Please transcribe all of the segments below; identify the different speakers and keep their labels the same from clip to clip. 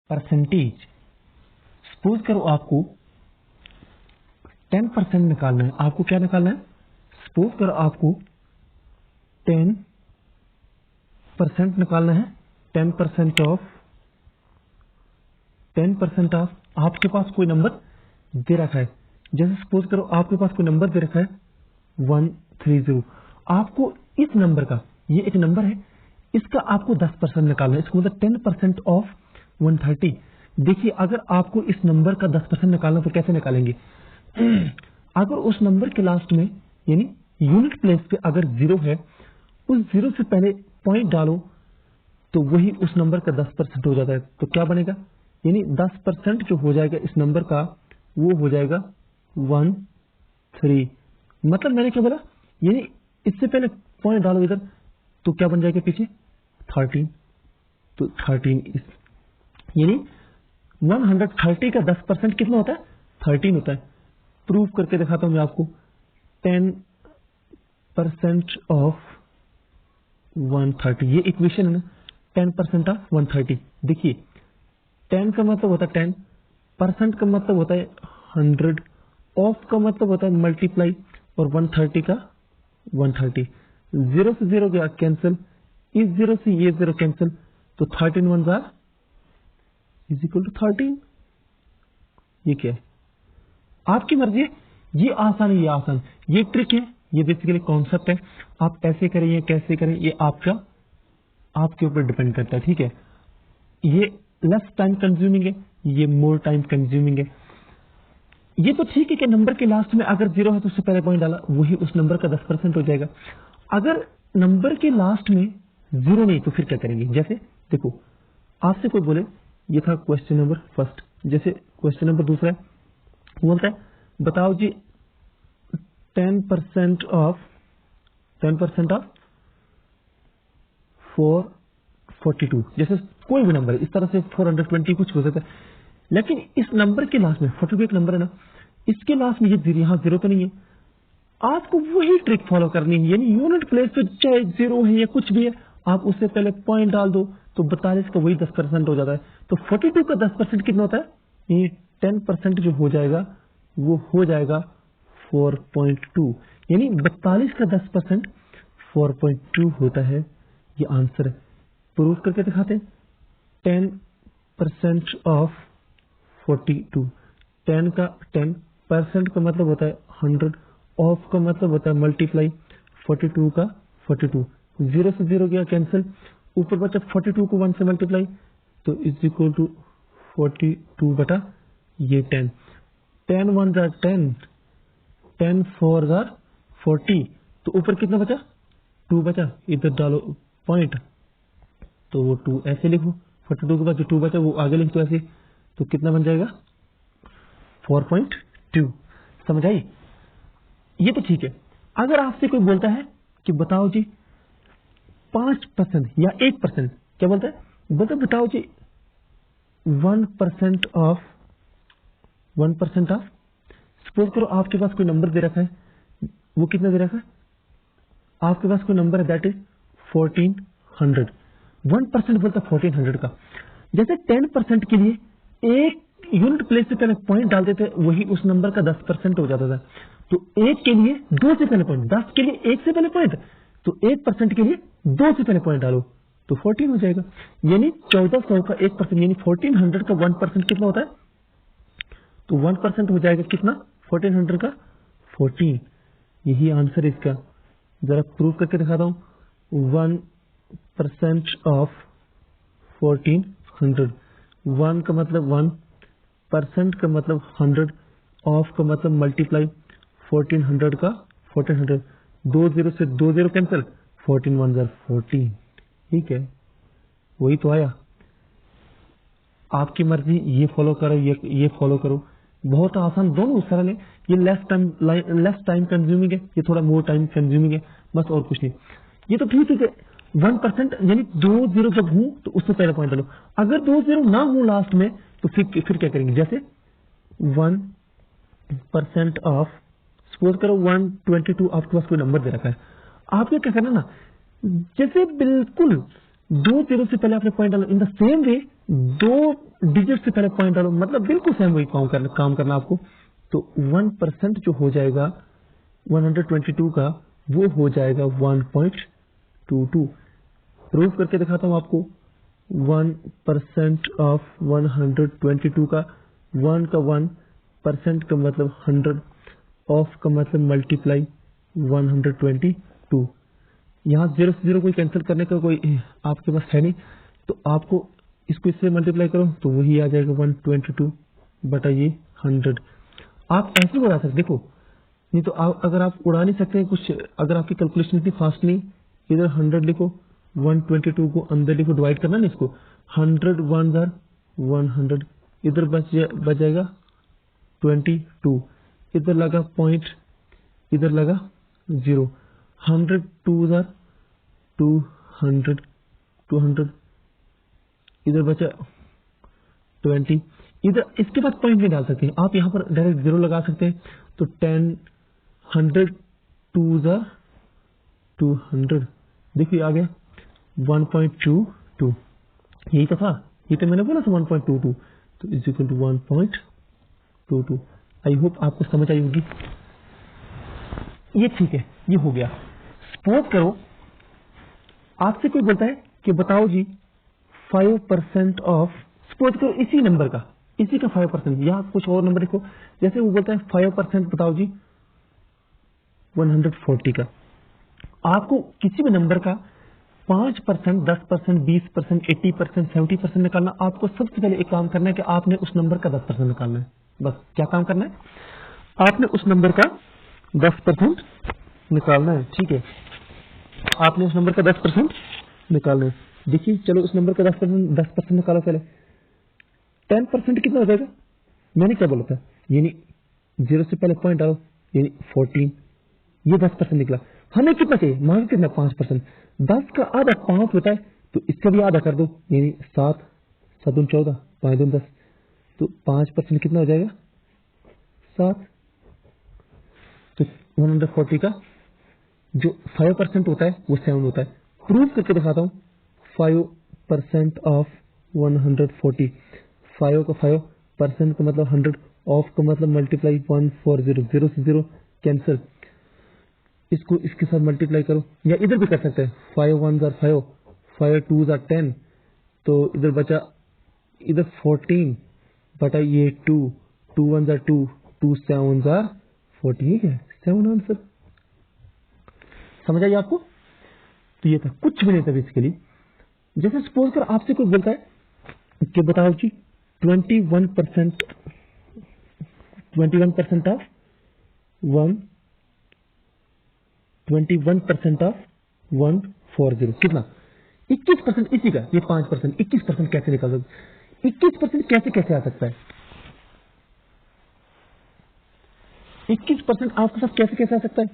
Speaker 1: Percentage. Suppose करो आपको 10% निकालना है। आपको क्या निकालना है? सपोज करो आपको 10% निकालना है। 10% ऑफ आपके पास कोई नंबर दे रखा है। जैसे सपोज करो आपके पास कोई नंबर दे रखा है 130। आपको इस नंबर का, ये एक नंबर है, इसका आपको 10% निकालना है। इसको मतलब 10% ऑफ 130। देखिए, अगर आपको इस नंबर का 10% निकालना तो कैसे निकालेंगे? अगर उस नंबर के लास्ट में यानी यूनिट प्लेस पे अगर 0 है, उस 0 से पहले पॉइंट डालो तो वही उस नंबर का 10% हो जाता है। तो क्या बनेगा? यानी 10% जो हो जाएगा इस नंबर का, वो हो जाएगा 13। मतलब मैंने क्या बोला? यानी इससे पहले पॉइंट डालो इधर तो क्या बन जाएगा पीछे? 13। तो 13 यानी 130 का 10% कितना होता है? 13 होता है। प्रूफ करके दिखाता हूं मैं आपको। 10% ऑफ 130, ये इक्वेशन है ना। 10% ऑफ 130। देखिए, 10 का मतलब होता है 10, परसेंट का मतलब होता है 100, ऑफ का मतलब होता है मल्टीप्लाई, और 130 का 130। 0 से 0 गया कैंसिल, इस 0 से ये 0 कैंसिल, तो 13 1 जार इज इक्वल टू 13। ये क्या है? आपकी मर्जी है। ये आसान है, ये आसान, ये ट्रिक है, ये बेसिकली कॉन्सेप्ट है। आप ऐसे करें या कैसे करें, ये आपके ऊपर डिपेंड करता है। ठीक है, ये लेस टाइम कंज्यूमिंग है, ये मोर टाइम कंज्यूमिंग है। ये तो ठीक है कि नंबर के लास्ट में अगर 0 है तो उससे पहले पॉइंट डाला, वही उस नंबर का 10% हो जाएगा। अगर नंबर के लास्ट में 0 नहीं तो फिर क्या करेंगे? जैसे देखो, आपसे कोई बोले, ये था क्वेश्चन नंबर फर्स्ट। जैसे क्वेश्चन नंबर दूसरा है, वो बोलता है बताओ जी 10% ऑफ 442। जैसे कोई भी नंबर है, इस तरह से 420 कुछ हो सकता है। लेकिन इस नंबर के लास्ट में 42 एक नंबर है ना, इसके लास्ट में ये 0, यहाँ 0 तो नहीं है। आपको वही ट्रिक फॉलो करनी है, यानी यूनिट प्लेस पे चाहे 0 है या कुछ भी है, आप उससे पहले पॉइंट डाल दो तो 42 का वही 10% हो जाता है। तो 42 का 10% कितना होता है? ये 10% जो हो जाएगा वो हो जाएगा 4.2, यानी 42 का 10% 4.2 होता है। ये आंसर है। प्रूफ करके दिखाते हैं। 10% ऑफ 42, 10% का मतलब होता है 100, ऑफ का मतलब होता है मल्टीप्लाई, 42 का 42, 0 से 0 गया कैंसिल, ऊपर बचा 42 को 1 से मल्टीप्लाई, तो इज इक्वल टू 42 बटा ये 10। 10 1 जार 10, 10 4 जार 40, तो ऊपर कितना बचा? 2 बचा। इधर डालो पॉइंट, तो वो 2 ऐसे लिखो। 42 के बाद जो 2 बचा वो आगे लिख दो ऐसे, तो कितना बन जाएगा? 4.2। समझ आई? ये तो ठीक है। अगर आपसे कोई बोलता है कि बताओ जी 5% या 1%, क्या बोलता है? बोलता है बताओ जी 1% ऑफ सपोज करो आपके पास कोई नंबर दे रखा है, वो कितना दे रखा है? आपके पास कोई नंबर है दैट इज 1400। 1% बोलता है 1400 का। जैसे 10% के लिए एक यूनिट प्लेस से पहले पॉइंट डाल देते, वही उस नंबर का 10% हो जाता था। तो 1 के लिए 2 से पहले पॉइंट, 10 के लिए 1 से पहले पॉइंट, तो 1% के लिए 2 से पहले पॉइंट डालो तो 14 हो जाएगा। यानी 1400 का 1% यानी 1400 का 1% कितना होता है? तो 1% हो जाएगा कितना? 1400 का 14। यही आंसर है इसका। जरा प्रूव करके दिखाता हूं। 1% ऑफ 1400, 1 का मतलब 1, परसेंट का मतलब 100, ऑफ का मतलब मल्टीप्लाई, 1400 का 1400, 2 0 से 2 0 कैंसिल, 14 1 जार 14। ठीक है, वही तो आया। आपकी मर्जी, ये फॉलो करो ये फॉलो करो। बहुत आसान, दोनों सरल है। ये लेस टाइम कंज्यूमिंग है, ये थोड़ा मोर टाइम कंज्यूमिंग है, बस और कुछ नहीं। ये तो ठीक है कि 1% यानी 2 0 जब हूं तो उससे पहले पॉइंट डालो। अगर 2 0 ना हो लास्ट में तो फिर क्या करेंगे? जैसे 1% ऑफ सपोज करो 122, आपके पास कोई नंबर दे रखा है। आपको क्या करना ना, जैसे बिल्कुल 2 0 से पहले आपने पॉइंट डाला, in the same way 2 digit से पहले पॉइंट डालो, मतलब बिल्कुल सेम वही काम करना आपको। तो 1% जो हो जाएगा 122 का, वो हो जाएगा 1.22। प्रूफ करके दिखाता हूँ आपको। 1% ऑफ 122 का 1 का 1% का मतलब 100, ऑफ का मतलब मल्टीप्लाई 122। यहाँ 0 से 0 कोई कैंसिल करने का कोई आपके पास है नहीं, तो आपको इसको इससे मल्टीप्लाई करो तो वही आ जाएगा 122 बटा ये 100। आप ऐसे उड़ा सकते, देखो नहीं तो अगर आप उड़ा नहीं सकते कुछ, अगर आपकी कैलकुलेशन इतनी फास्ट नहीं, इधर 100 लिखो, 122 को अंदर लिखो, डिवाइड करना ना इसको, 100 1 जार 100, इधर बच जाएगा 22, इधर लगा पॉइंट, इधर लगा 0, 100 2 जार 200, 200, इधर बचा 20, इधर इसके बाद पॉइंट नहीं डाल सकते हैं आप, यहाँ पर डायरेक्ट 0 लगा सकते हैं। तो 10 100 2 जार 200, देखिए आ गया 1.22, यही तो था, ये तो मैंने बोला था 1.22, तो is equal to 1.22। I hope आपको समझ आई होगी। ये ठीक है, ये हो गया। सपोज करो आपसे कोई बोलता है कि बताओ जी 5% ऑफ, सपोज करो इसी नंबर का, इसी का 5%, या कुछ और नंबर लिखो, जैसे वो बोलता है 5% बताओ जी 140 का। आपको किसी भी नंबर का 5%, 10%, 20%, 80%, 70% निकालना, आपको सबसे पहले एक काम करना है कि आपने उस नंबर का 10% निकालना है। बस क्या काम करना है, आपने उस नंबर का 10% निकालना है। ठीक है, आपने उस नंबर का 10% निकालना है। देखिए चलो उस नंबर का 10% निकालो पहले। 10% कितना हो जाएगा, मैंने क्या बोला था, यानी 0 से पहले पॉइंट डालो, यानी 14, ये 10% निकला। हमें कितना चाहिए, मान कितना 5%, 10 का आधा 5 होता है, तो इसका भी आधा कर दो, यानी 7 7 दून 14, 5 दून 10, तो 5% कितना हो जाएगा 7। तो 140 का जो 5% होता है वो 7 होता है। प्रूफ करके दिखाता हूँ। 5% ऑफ 140, 5 का 5% का मतलब 100, ऑफ का मतलब मल्टीप्लाई 140, 0 से 0 कैंसिल, इसको इसके साथ मल्टीप्लाई करो, या इधर भी कर सकते हैं, 5 1 जार 5, 5 2 जार 10, तो इधर बचा, इधर 14 बटा ये 2, 2 1 जार 2, 2 7 जार 40 है 7 आंसर। समझ आई आपको। तो ये था, कुछ भी नहीं था बेसिकली। जैसे सपोज कर आपसे कोई बोलता है कि बताओ जी 21% ऑफ 21% ऑफ 140 कितना, 21%, इसी का ये 5%, 21% कैसे निकाल सकते, 21% कैसे आ सकता है, 21% आपके साथ कैसे आ सकता है,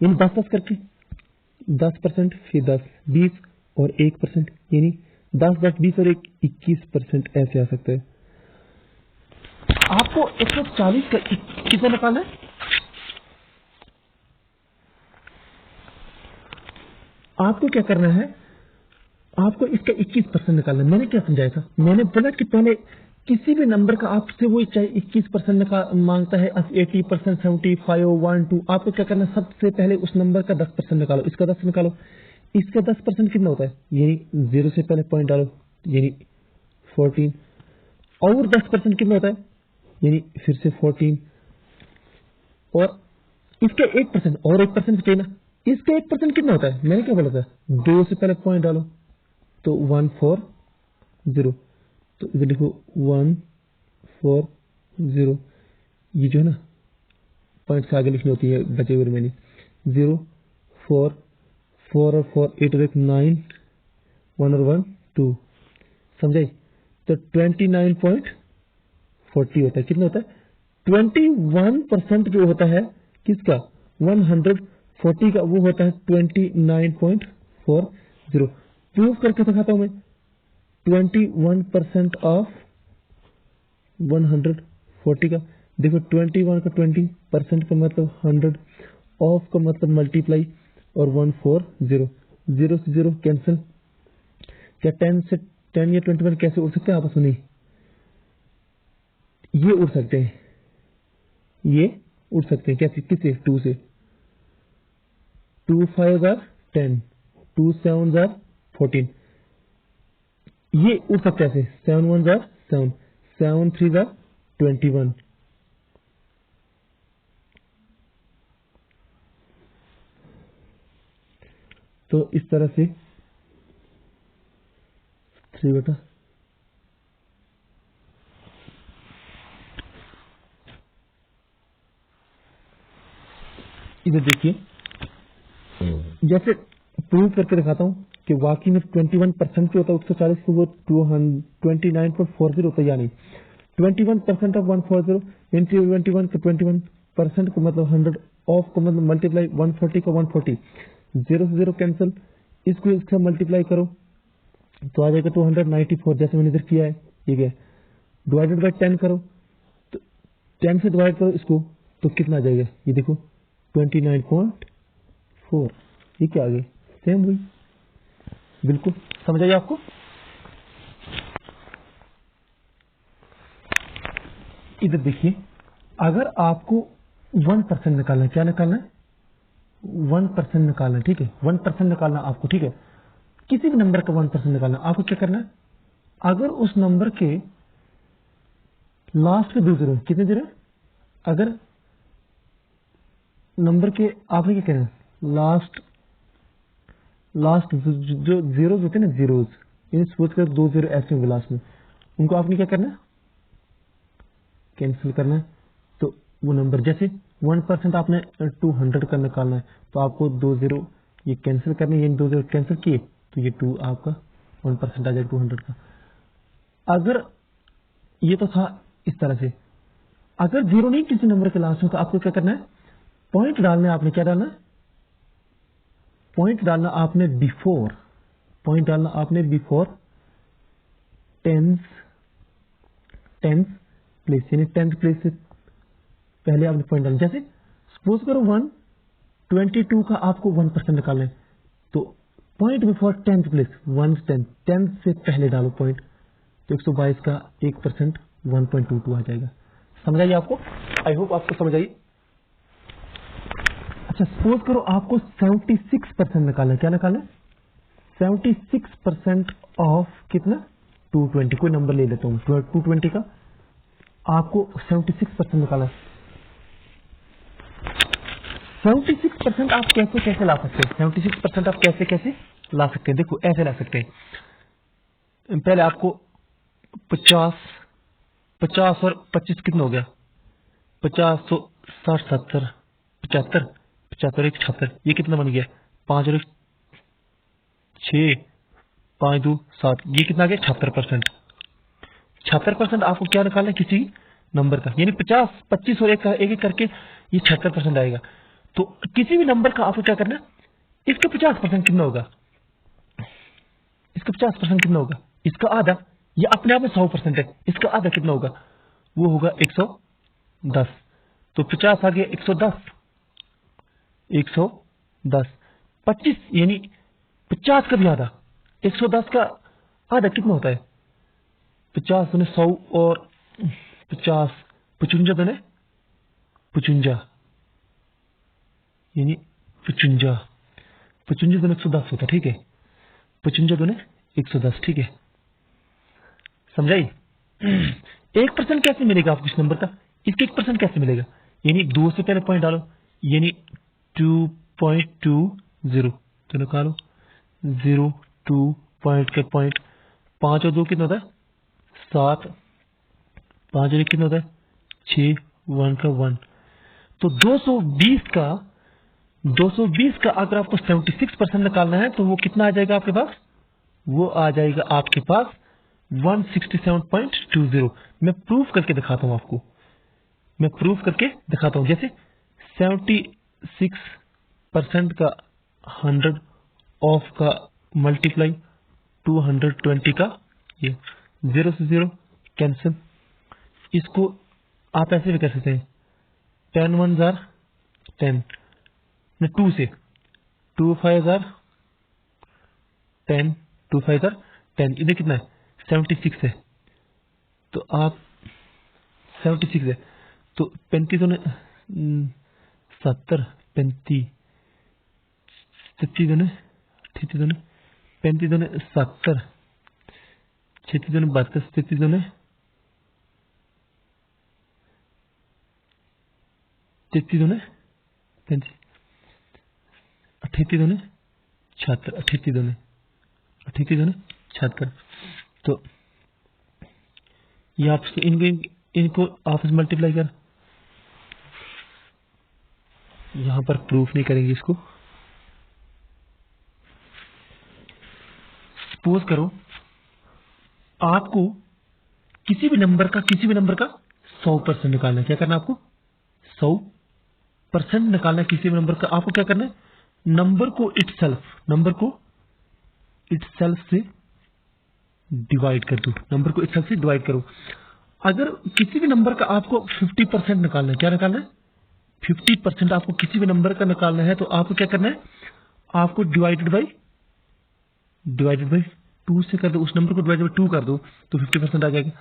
Speaker 1: यानी 10 करके 10%, फिर 10 20 और 1%, यानी 10 10 20 और 1 21% ऐसे आ सकता है। आपको 140 का कितना निकालना है, आपको क्या करना है, आपको इसका 21% निकालना है। मैंने क्या समझाया था, मैंने बोला कि पहले किसी भी नंबर का आपसे वो चाहे 21% मांगता है, 80%, 75, 1 2, आपको क्या करना है, सबसे पहले उस नंबर का 10% निकालो, इसका 10 निकालो। इसका 10% कितना होता है, यानी 0 से पहले पॉइंट डालो, यानी 14, और 10% कितना होता है, यानी फिर से 14, और इसका 1% और 1% चाहिए ना, इसका 1% कितना होता है, मैंने क्या बोला था, 2 से पहले पॉइंट डालो, तो 140, तो इधर लिखो 140, ये जो है ना पॉइंट से आगे लिखनी होती है बचे हुए मैंने, 0 4 4 और 4 8 और 1 9, 1 और 1 2, समझे। तो 29.40 होता है, कितना होता है, 21% जो होता है किसका, 140 का, वो होता है 29.40। प्रूफ करके दिखाता हूं मैं, 21% ऑफ 140 का, देखो 21 का 20% का मतलब 100, ऑफ का मतलब मल्टीप्लाई और 140, 0 से 0 कैंसिल। क्या 10 से 10 या 21 कैसे उड़ सकते हैं आपस में, नहीं, ये उड़ सकते हैं, ये उड़ सकते हैं कैसे, किससे, 2 से। 2 5 आर 10, 2 7 आर 14, ये उड़ सकते हैं ऐसे, 7 1 आर 7, 7 3 आर 21। तो इस तरह से 3 बटा इधर देखिए, जैसे प्रूव करके दिखाता हूँ कि वाकई में 21% जो होता है 140 को वो 29.40 होता है, यानी 21% ऑफ 140 इंटू 21 का 21% को मतलब 100 ऑफ को मतलब मल्टीप्लाई 140 का 140, 0 से 0 कैंसिल, इसको इसका मल्टीप्लाई करो तो आ जाएगा 294, जैसे मैंने इधर किया है, ठीक है। डिवाइडेड बाई 10 करो, तो 10 से डिवाइड करो इसको, तो कितना आ जाएगा, ये देखो 29.4, ये क्या आ गई, सेम हुई, बिल्कुल समझ आइए आपको। इधर देखिए, अगर आपको 1% निकालना है, क्या निकालना है, 1% निकालना है, ठीक है, 1% निकालना आपको, ठीक है, किसी भी नंबर का 1% निकालना, आपको क्या करना है, अगर उस नंबर के लास्ट के 2 जीरो, कितने जीरो, अगर नंबर के आपने क्या करना है, लास्ट जो जीरोज होते हैं ना, जीरोज, इन सपोज कर 2 जीरो ऐसे होंगे लास्ट में, उनको आपने क्या करना है, कैंसिल करना है। तो वो नंबर जैसे 1% आपने 200 का निकालना है, तो आपको 2 जीरो ये कैंसिल करने, ये 2 जीरो कैंसिल किए, तो ये 2 आपका 1% आ जाएगा 200 का। अगर ये तो था इस तरह से, अगर जीरो नहीं किसी नंबर के लास्ट में, तो आपको क्या करना है, पॉइंट डालना है, आपने क्या डालना है, पॉइंट डालना आपने बिफोर, पॉइंट डालना आपने बिफोर टेंस प्लेस, यानी 10th प्लेस से पहले आपने पॉइंट डालना। जैसे सपोज करो 122 का आपको 1% निकालना है, तो पॉइंट बिफोर 10th प्लेस, 10 से पहले डालो पॉइंट, तो 122 का 1% 1.22 आ जाएगा। समझ आइए आपको, आई होप आपको समझ आई। अच्छा, सपोज करो आपको 76% निकालना है, क्या निकालना है, 76% ऑफ कितना, 220, कोई नंबर ले लेता हूँ 220 का, आपको 76% निकालना है। 76% आप कैसे कैसे ला सकते हैं, 76% आप कैसे कैसे ला सकते हैं, देखो ऐसे ला सकते हैं। पहले आपको 50 और 25 कितना हो गया, 50 तो 60 70 75, 75 1 76, ये कितना बन गया, 5 और 1 6, 5 2 7, ये कितना आ गया 76%। 76% आपको क्या निकालना है, किसी नंबर का, यानी 50 25 और एक एक करके ये 76% आएगा। तो किसी भी नंबर का आपको क्या करना है, इसका 50% कितना होगा, इसका 50% कितना होगा, इसका आधा, ये अपने आप में 100% है, इसका आधा कितना होगा, वो होगा 110। तो 50 आ गया 110, 110, 25 यानी 50 का भी आधा, 110 का आधा कितना होता है, 50 दुने 100 और 50 55 दुने 55, यानी 55 55 दुने 110 होता है, ठीक है, 55 दुने 110, ठीक है, समझाई। 1% कैसे मिलेगा आपको इस नंबर का, इसका 1% कैसे मिलेगा, यानी 2 से पहले पॉइंट डालो, यानी 2.20, तो निकालो 0 2 पॉइंट के पॉइंट, 5 और 2 कितना होता है 7, 5 और 1 कितना होता है 6, 1 का 1, तो 220 का अगर आपको 76% निकालना है, तो वो कितना आ जाएगा आपके पास, वो आ जाएगा आपके पास 167.20। मैं प्रूफ करके दिखाता हूं आपको, मैं प्रूफ करके दिखाता हूं, जैसे 76% का 100 ऑफ का मल्टीप्लाई 220 का, ये 0 से 0 कैंसिल, इसको आप ऐसे भी कर सकते हैं, 10 1 जार 10, 2 से 2 5 जार 10, 2 5 जार 10, इधर कितना है 76 है, तो आप 76 है, तो 35 दूने 70, 35 दूने 38 दूने 35 दूने 70, 36 दूने 32, 33 दूने 33 दूने 35, 38 दूने 76, 38 दूने 76। तो ये आप इनको आपस में मल्टीप्लाई कर, यहां पर प्रूफ नहीं करेंगे इसको। सपोज करो आपको किसी भी नंबर का 100% निकालना है। क्या करना है आपको? 100% निकालना है किसी भी नंबर का। आपको क्या करना है? नंबर को इटसेल्फ से डिवाइड कर दो। नंबर को इटसेल्फ से डिवाइड करो। अगर किसी भी नंबर का आपको 50% निकालना है, क्या निकालना है? 50% आपको किसी भी नंबर का निकालना है, तो आपको क्या करना है? आपको डिवाइडेड बाई 2 से कर दो। उस नंबर को डिवाइडेड बाई 2 कर दो तो 50% आ जाएगा।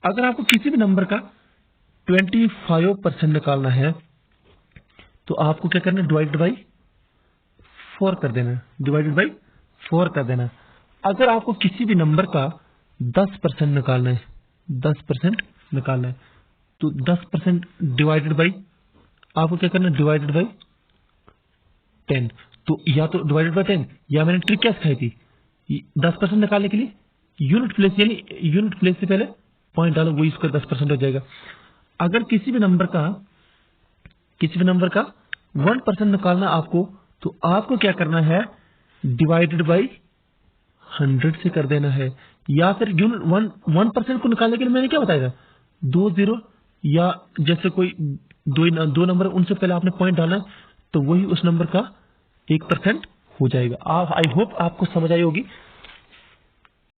Speaker 1: अगर आपको किसी भी नंबर का 25% निकालना है, तो आपको क्या करना है? डिवाइडेड बाई 4 कर देना। अगर आपको किसी भी नंबर का 10% निकालना है, तो 10% डिवाइडेड बाई, आपको क्या करना है? Divided by 10। तो या तो डिवाइडेड बाई 10, या मैंने ट्रिक क्या सिखाई थी? 10% निकालने के लिए यूनिट प्लेस से पहले पॉइंट डालो, वही इसका 10% हो जाएगा। अगर किसी भी नंबर का 1% निकालना आपको, तो आपको क्या करना है? डिवाइडेड बाई 100 से कर देना है। या फिर यूनिट 1% को निकालने के लिए मैंने क्या बताया था? 2 0, या जैसे कोई दो नंबर उनसे पहले आपने पॉइंट डालना है, तो वही उस नंबर का 1% हो जाएगा। आई होप आपको समझ आई होगी।